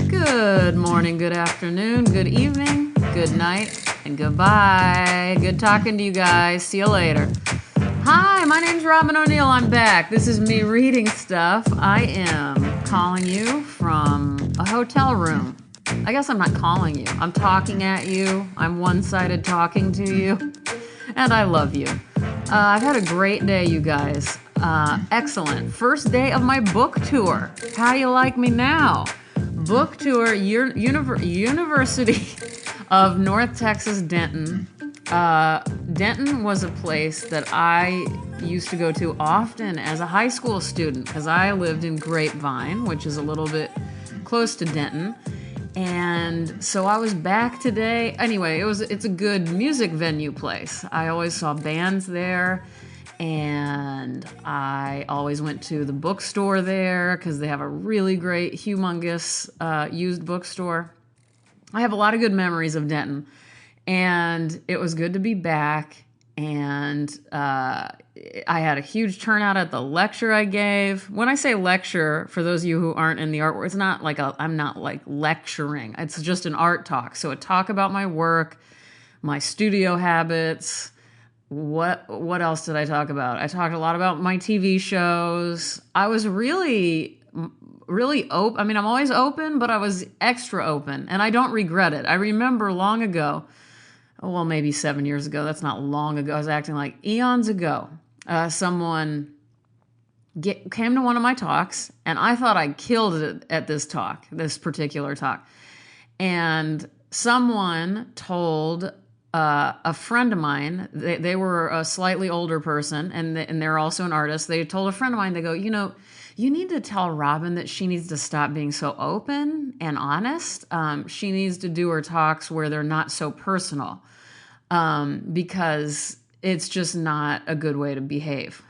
Good morning, good afternoon, good evening, good night, and goodbye. Good talking to you guys. See you later. Hi, my name's Robin O'Neill. I'm back. This is me reading stuff. I am calling you from a hotel room. I guess I'm not calling you. I'm talking at you. I'm one-sided talking to you. And I love you. I've had a great day, you guys. Excellent. First day of my book tour. How do you like me now? Book tour, University of North Texas, Denton. Denton was a place that I used to go to often as a high school student because I lived in Grapevine, which is a little bit close to Denton. And so I was back today. Anyway, it's a good music venue place. I always saw bands there. And I always went to the bookstore there because they have a really great, humongous used bookstore. I have a lot of good memories of Denton, and it was good to be back. And I had a huge turnout at the lecture I gave. When I say lecture, for those of you who aren't in the art world, it's not like I'm not like lecturing. It's just an art talk. So a talk about my work, my studio habits. What else did I talk about? I talked a lot about my TV shows. I was really open. I mean, I'm always open, but I was extra open, and I don't regret it. I remember long ago, well, maybe 7 years ago. That's not long ago. I was acting like eons ago. Someone came to one of my talks, and I thought I killed it at this particular talk. And someone told a friend of mine, they were a slightly older person, and they're also an artist. They told a friend of mine, they go, you need to tell Robin that she needs to stop being so open and honest. She needs to do her talks where they're not so personal, because it's just not a good way to behave.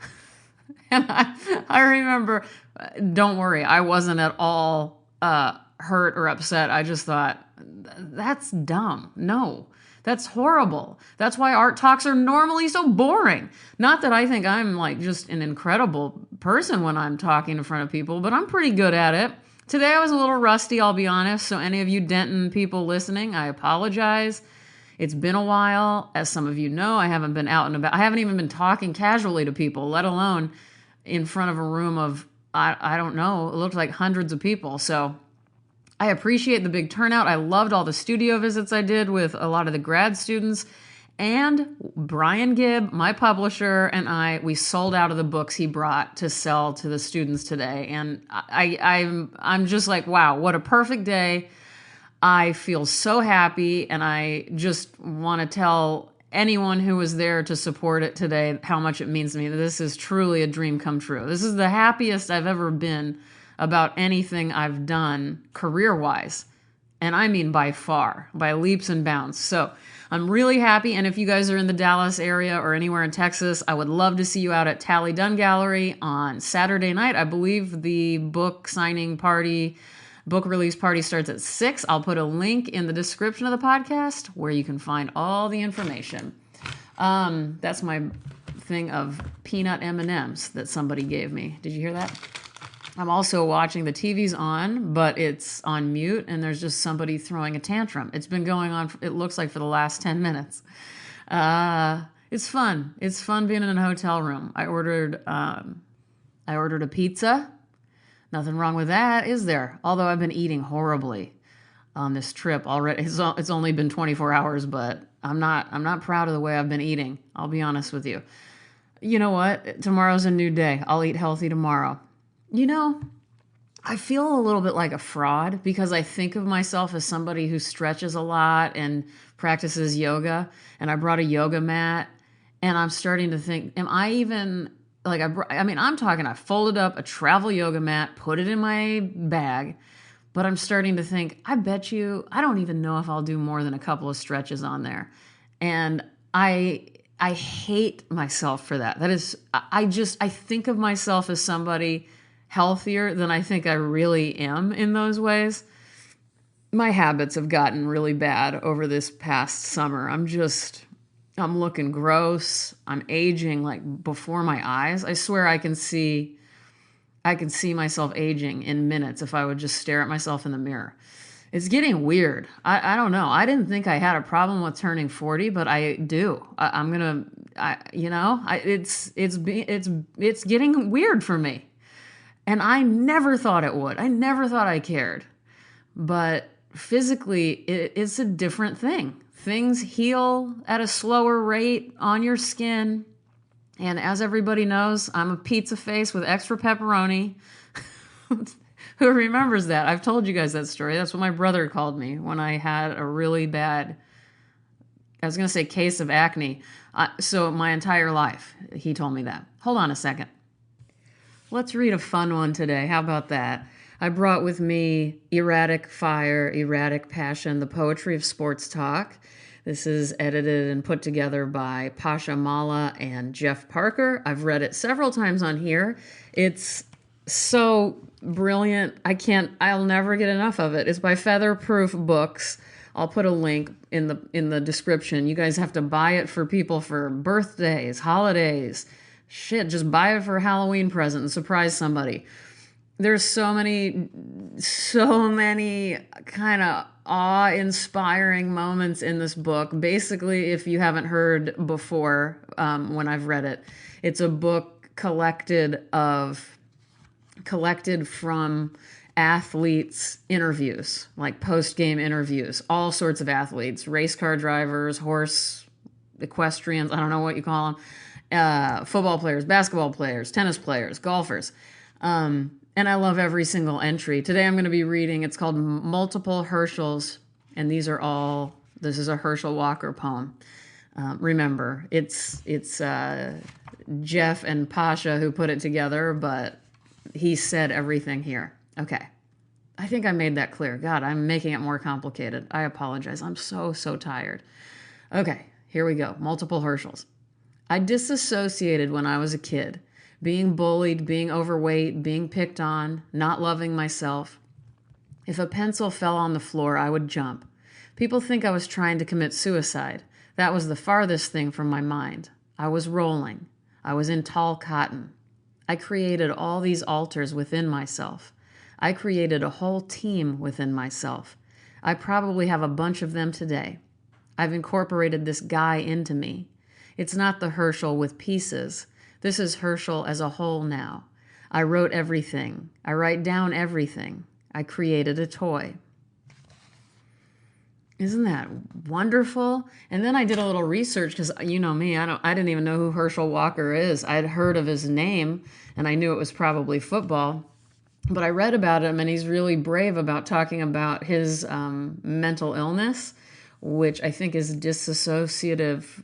And I remember, don't worry, I wasn't at all hurt or upset. I just thought, that's dumb. No. That's horrible. That's why art talks are normally so boring. Not that I think I'm like just an incredible person when I'm talking in front of people, but I'm pretty good at it. Today I was a little rusty, I'll be honest. So any of you Denton people listening, I apologize. It's been a while. As some of you know, I haven't been out and about. I haven't even been talking casually to people, let alone in front of a room of, I don't know, it looked like hundreds of people. So I appreciate the big turnout. I loved all the studio visits I did with a lot of the grad students. And Brian Gibb, my publisher, and we sold out of the books he brought to sell to the students today. And I'm just like, wow, what a perfect day. I feel so happy, and I just want to tell anyone who was there to support it today how much it means to me. This is truly a dream come true. This is the happiest I've ever been about anything I've done career-wise. And I mean by far, by leaps and bounds. So I'm really happy. And if you guys are in the Dallas area or anywhere in Texas, I would love to see you out at Tally Dunn Gallery on Saturday night. I believe the book release party starts at 6. I'll put a link in the description of the podcast where you can find all the information. That's my thing of peanut M&Ms that somebody gave me. Did you hear that? I'm also watching, the TV's on, but it's on mute, and there's just somebody throwing a tantrum. It's been going on, it looks like, for the last 10 minutes. It's fun. It's fun being in a hotel room. I ordered a pizza. Nothing wrong with that, is there? Although I've been eating horribly on this trip already. It's only been 24 hours, but I'm not proud of the way I've been eating. I'll be honest with you. You know what? Tomorrow's a new day. I'll eat healthy tomorrow. I feel a little bit like a fraud because I think of myself as somebody who stretches a lot and practices yoga. And I brought a yoga mat, and I'm starting to think, am I even like, I folded up a travel yoga mat, put it in my bag, but I'm starting to think, I bet you, I don't even know if I'll do more than a couple of stretches on there. And I hate myself for that. That is, I think of myself as somebody healthier than I think I really am in those ways. My habits have gotten really bad over this past summer. I'm looking gross. I'm aging like before my eyes. I swear I can see myself aging in minutes if I would just stare at myself in the mirror. It's getting weird. I don't know. I didn't think I had a problem with turning 40, but I do. I'm gonna. It's getting weird for me, and I never thought it would. I never thought I cared, but physically, it's a different thing. Things heal at a slower rate on your skin, and as everybody knows, I'm a pizza face with extra pepperoni. Who remembers that? I've told you guys that story. That's what my brother called me when I had a really bad, I was going to say case of acne. So my entire life, he told me that. Hold on a second. Let's read a fun one today. How about that? I brought with me Erratic Fire, Erratic Passion, the poetry of sports talk. This is edited and put together by Pasha, Malla, and Jeff Parker. I've read it several times on here. It's so brilliant. I'll never get enough of it. It's by Featherproof Books. I'll put a link in the description. You guys have to buy it for people for birthdays, holidays. Shit, just buy it for a Halloween present and surprise somebody. There's so many kind of awe-inspiring moments in this book. Basically, if you haven't heard before, when I've read it, it's a book collected from athletes' interviews, like post-game interviews, all sorts of athletes, race car drivers, horse equestrians, I don't know what you call them, football players, basketball players, tennis players, golfers. And I love every single entry. Today I'm going to be reading, it's called Multiple Herschels, and this is a Herschel Walker poem. Remember, it's Jeff and Pasha who put it together, but he said everything here. Okay. I think I made that clear. God, I'm making it more complicated. I apologize. I'm so tired. Okay, here we go. Multiple Herschels. I disassociated when I was a kid. Being bullied, being overweight, being picked on, not loving myself. If a pencil fell on the floor, I would jump. People think I was trying to commit suicide. That was the farthest thing from my mind. I was rolling. I was in tall cotton. I created all these altars within myself. I created a whole team within myself. I probably have a bunch of them today. I've incorporated this guy into me. It's not the Herschel with pieces. This is Herschel as a whole now. I wrote everything. I write down everything. I created a toy. Isn't that wonderful? And then I did a little research because you know me, I didn't even know who Herschel Walker is. I'd heard of his name and I knew it was probably football. But I read about him and he's really brave about talking about his mental illness, which I think is dissociative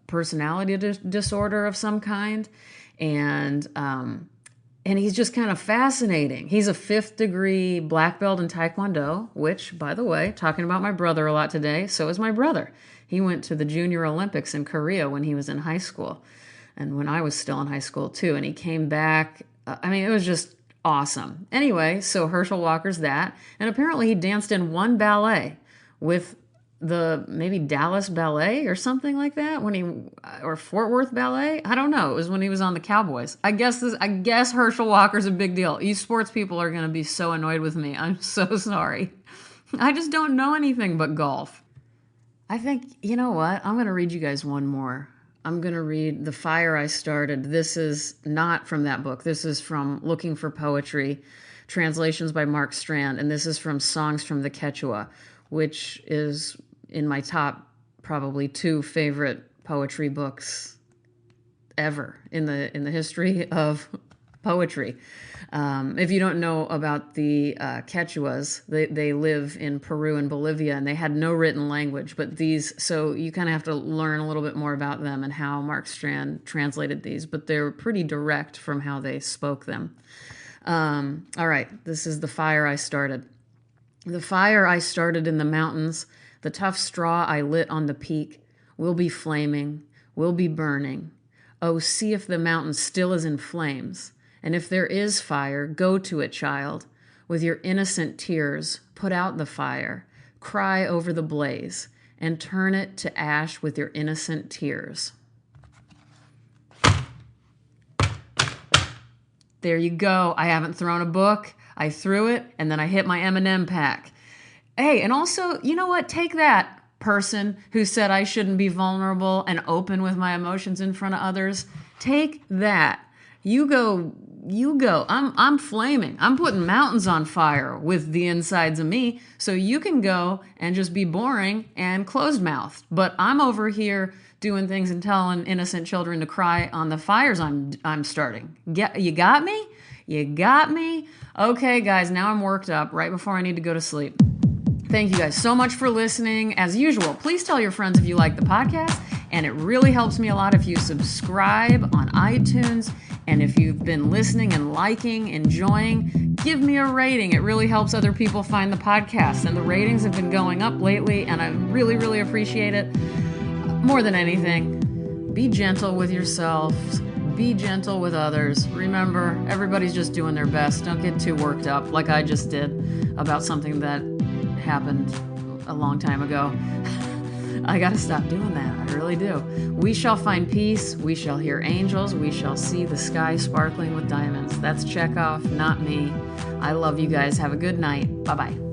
personality disorder of some kind. And he's just kind of fascinating. He's a 5th degree black belt in Taekwondo, which, by the way, talking about my brother a lot today, so is my brother. He went to the Junior Olympics in Korea when he was in high school and when I was still in high school too. And he came back. It was just awesome. Anyway, so Herschel Walker's that. And apparently he danced in one ballet with the maybe Dallas Ballet or something like that or Fort Worth Ballet. I don't know. It was when he was on the Cowboys. I guess Herschel Walker's a big deal. You sports people are going to be so annoyed with me. I'm so sorry. I just don't know anything but golf. I think, you know what? I'm going to read you guys one more. I'm going to read The Fire I Started. This is not from that book. This is from Looking for Poetry, translations by Mark Strand, and this is from Songs from the Quechua, which is in my top probably 2 favorite poetry books ever in the history of poetry. If you don't know about the Quechuas, they live in Peru and Bolivia, and they had no written language, so you kind of have to learn a little bit more about them and how Mark Strand translated these, but they're pretty direct from how they spoke them. All right, this is The Fire I Started. The fire I started in the mountains, the tough straw I lit on the peak, will be flaming, will be burning. Oh, see if the mountain still is in flames. And if there is fire, go to it, child. With your innocent tears, put out the fire, cry over the blaze, and turn it to ash with your innocent tears. There you go. I haven't thrown a book. I threw it, and then I hit my M&M pack. Hey, and also, you know what? Take that person who said I shouldn't be vulnerable and open with my emotions in front of others. Take that. You go, you go. I'm flaming. I'm putting mountains on fire with the insides of me. So you can go and just be boring and closed mouthed. But I'm over here doing things and telling innocent children to cry on the fires I'm starting. You got me? You got me? Okay, guys, now I'm worked up right before I need to go to sleep. Thank you guys so much for listening. As usual, please tell your friends if you like the podcast. And it really helps me a lot if you subscribe on iTunes. And if you've been listening and liking, enjoying, give me a rating. It really helps other people find the podcast. And the ratings have been going up lately, and I really, really appreciate it. More than anything, be gentle with yourselves. Be gentle with others. Remember, everybody's just doing their best. Don't get too worked up like I just did about something that happened a long time ago. I gotta stop doing that. I really do. We shall find peace. We shall hear angels. We shall see the sky sparkling with diamonds. That's Chekhov, not me. I love you guys. Have a good night. Bye-bye.